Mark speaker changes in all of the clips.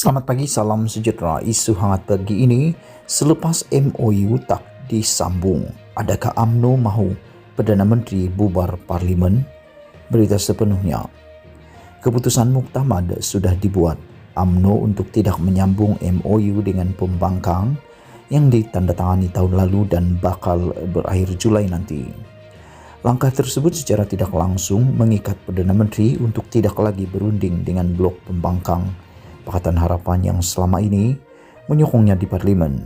Speaker 1: Selamat pagi, salam sejahtera. Isu hangat pagi ini, selepas MOU tak disambung, adakah UMNO mahu Perdana Menteri bubar Parlimen? Berita sepenuhnya. Keputusan muktamad sudah dibuat UMNO untuk tidak menyambung MOU dengan pembangkang yang ditandatangani tahun lalu dan bakal berakhir Julai nanti. Langkah tersebut secara tidak langsung mengikat Perdana Menteri untuk tidak lagi berunding dengan blok pembangkang Pakatan Harapan yang selama ini menyokongnya di parlemen.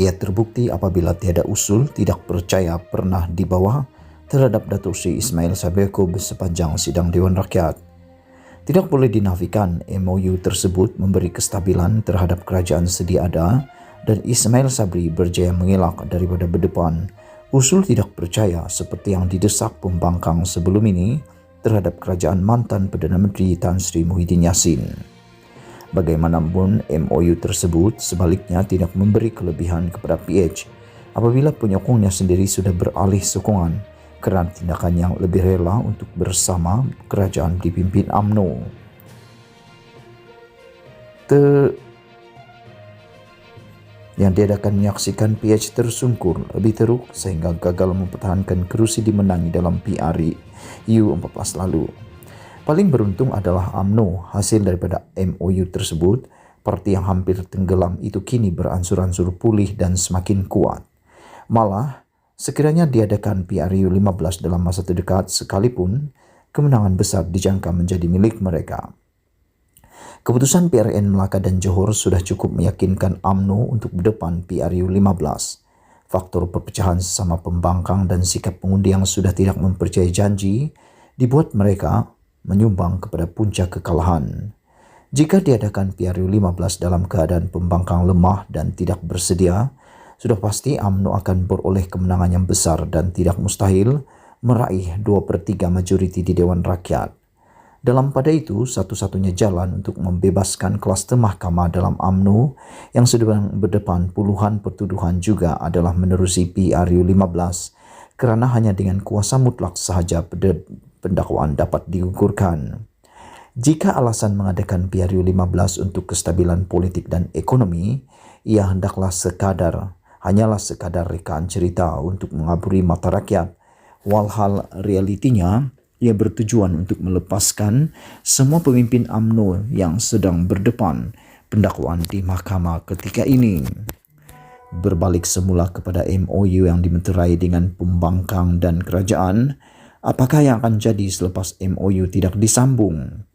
Speaker 1: Ia terbukti apabila tiada usul tidak percaya pernah dibawa terhadap Datuk Seri Ismail Sabri Yaakob sepanjang sidang Dewan Rakyat. Tidak boleh dinafikan MOU tersebut memberi kestabilan terhadap kerajaan sedia ada dan Ismail Sabri berjaya mengelak daripada berdepan usul tidak percaya seperti yang didesak pembangkang sebelum ini terhadap kerajaan mantan Perdana Menteri Tan Sri Muhyiddin Yassin. Bagaimanapun MOU tersebut sebaliknya tidak memberi kelebihan kepada PH apabila penyokongnya sendiri sudah beralih sokongan kerana tindakan yang lebih rela untuk bersama kerajaan dipimpin UMNO. Yang diadakan menyaksikan PH tersungkur lebih teruk sehingga gagal mempertahankan kerusi dimenangi dalam PRU 14 lalu. Paling beruntung adalah UMNO. Hasil daripada MOU tersebut, parti yang hampir tenggelam itu kini beransur-ansur pulih dan semakin kuat. Malah, sekiranya diadakan PRU 15 dalam masa terdekat sekalipun, kemenangan besar dijangka menjadi milik mereka. Keputusan PRN Melaka dan Johor sudah cukup meyakinkan UMNO untuk berdepan PRU 15. Faktor perpecahan sesama pembangkang dan sikap pengundi yang sudah tidak mempercayai janji dibuat mereka menyumbang kepada puncak kekalahan. Jika diadakan PRU 15 dalam keadaan pembangkang lemah dan tidak bersedia, sudah pasti UMNO akan beroleh kemenangan yang besar dan tidak mustahil meraih 2/3 majoriti di Dewan Rakyat. Dalam pada itu, satu-satunya jalan untuk membebaskan kluster mahkamah dalam UMNO yang sedang berdepan puluhan pertuduhan juga adalah menerusi PRU 15 kerana hanya dengan kuasa mutlak sahaja pendakwaan dapat digugurkan. Jika alasan mengadakan PRU 15 untuk kestabilan politik dan ekonomi, ia hanyalah sekadar rekaan cerita untuk mengaburi mata rakyat. Walhal realitinya, ia bertujuan untuk melepaskan semua pemimpin UMNO yang sedang berdepan pendakwaan di mahkamah ketika ini. Berbalik semula kepada MOU yang dimeterai dengan pembangkang dan kerajaan, apakah yang akan jadi selepas MOU tidak disambung?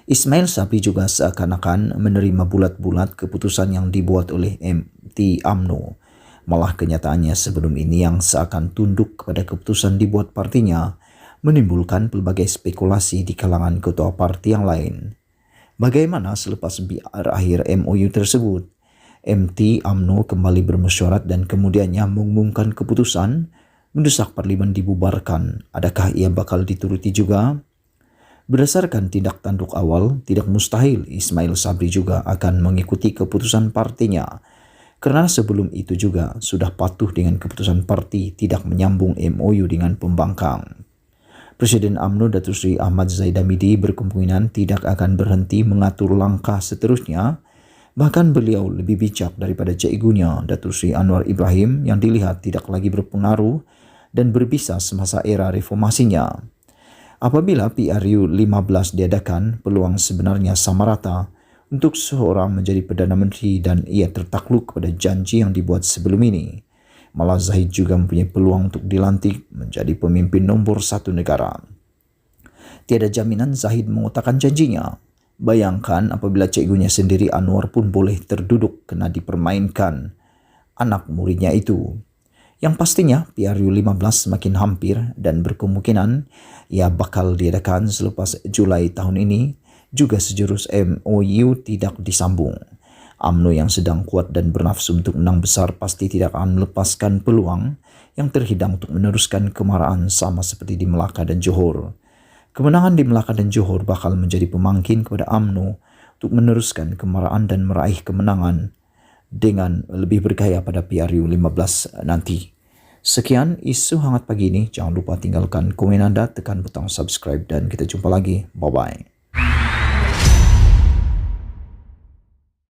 Speaker 1: Ismail Sabri juga seakan-akan menerima bulat-bulat keputusan yang dibuat oleh MT UMNO. Malah kenyataannya sebelum ini yang seakan tunduk kepada keputusan dibuat partinya menimbulkan pelbagai spekulasi di kalangan ketua parti yang lain. Bagaimana selepas berakhir MOU tersebut? MT UMNO kembali bermesyuarat dan kemudiannya mengumumkan keputusan mendesak parlimen dibubarkan. Adakah ia bakal dituruti juga? Berdasarkan tindak tanduk awal, tidak mustahil Ismail Sabri juga akan mengikuti keputusan partinya. Kerana sebelum itu juga sudah patuh dengan keputusan parti tidak menyambung MOU dengan pembangkang. Presiden UMNO Datuk Seri Ahmad Zahid Hamidi berkemungkinan tidak akan berhenti mengatur langkah seterusnya. Bahkan beliau lebih bijak daripada cikgunya Datuk Seri Anwar Ibrahim yang dilihat tidak lagi berpengaruh dan berbisa semasa era reformasinya. Apabila PRU 15 diadakan, peluang sebenarnya sama rata untuk seseorang menjadi Perdana Menteri dan ia tertakluk kepada janji yang dibuat sebelum ini. Malah Zahid juga mempunyai peluang untuk dilantik menjadi pemimpin nombor 1 negara. Tiada jaminan Zahid mengotakkan janjinya. Bayangkan apabila cikgunya sendiri Anwar pun boleh terduduk kena dipermainkan anak muridnya itu. Yang pastinya PRU 15 semakin hampir dan berkemungkinan ia bakal diadakan selepas Julai tahun ini juga sejurus MOU tidak disambung. UMNO yang sedang kuat dan bernafsu untuk menang besar pasti tidak akan melepaskan peluang yang terhidang untuk meneruskan kemarahan sama seperti di Melaka dan Johor. Kemenangan di Melaka dan Johor bakal menjadi pemangkin kepada UMNO untuk meneruskan kemarahan dan meraih kemenangan dengan lebih bergaya pada PRU 15 nanti. Sekian isu hangat pagi ini. Jangan lupa tinggalkan komen anda, tekan butang subscribe dan kita jumpa lagi. Bye-bye.